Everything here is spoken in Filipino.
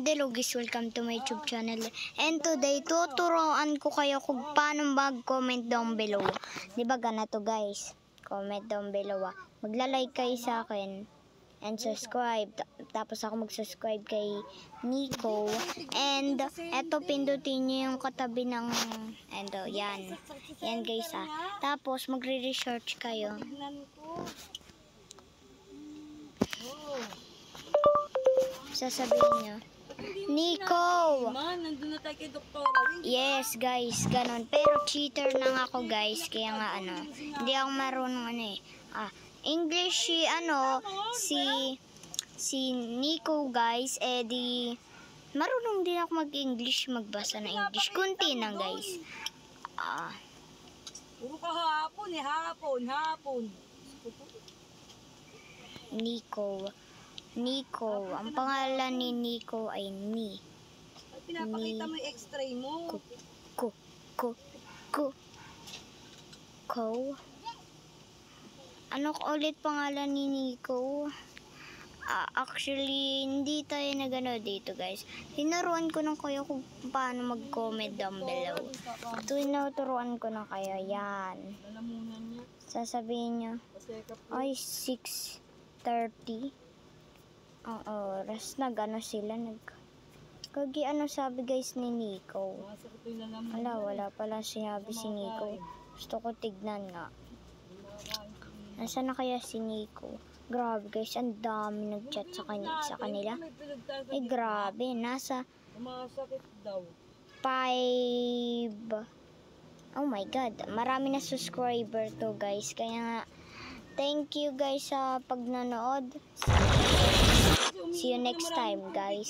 And hello guys, welcome to my YouTube channel. And today, tuturuan ko kayo kung paano mag-comment down below. Diba ganito guys? Comment down below. Magla-like kayo sa akin. And subscribe. Tapos ako mag-subscribe kay Nico. And eto, pindutin nyo yung katabi ng... And yan. Yan guys Tapos magre-research kayo. Sasabihin nyo, Nico! Nandun na tayo kay Doktora. Yes, guys, ganon. Pero cheater na ako, guys. Kaya nga, hindi ako marunong, English, si Nico, guys, marunong din ako mag-English, magbasa ng English. Kunti lang, guys. Puro ka hapon. Nico. Ang pangalan ni Nico ay Ni. Ay, pinapakita mo yung x-ray mo. Ko. Ano ulit pangalan ni Nico? Actually, hindi tayo nagano dito, guys. Tinuruan ko na kayo kung paano mag-comment down below. Tinuruan ko na kayo. Yan. Sasabihin nyo. Ay, 6:30. Ang oras. Nag-ano sila. Kagi ano sabi guys ni Nico? Wala pala sinabi si Nico. Gusto ko tignan nga. Nasaan na kaya si Nico? Grabe guys, ang dami nag-chat sa kanila. Grabe, nasa 5. Oh my god, marami na subscriber to guys. Kaya nga, thank you guys sa pagnanood. See you next time guys.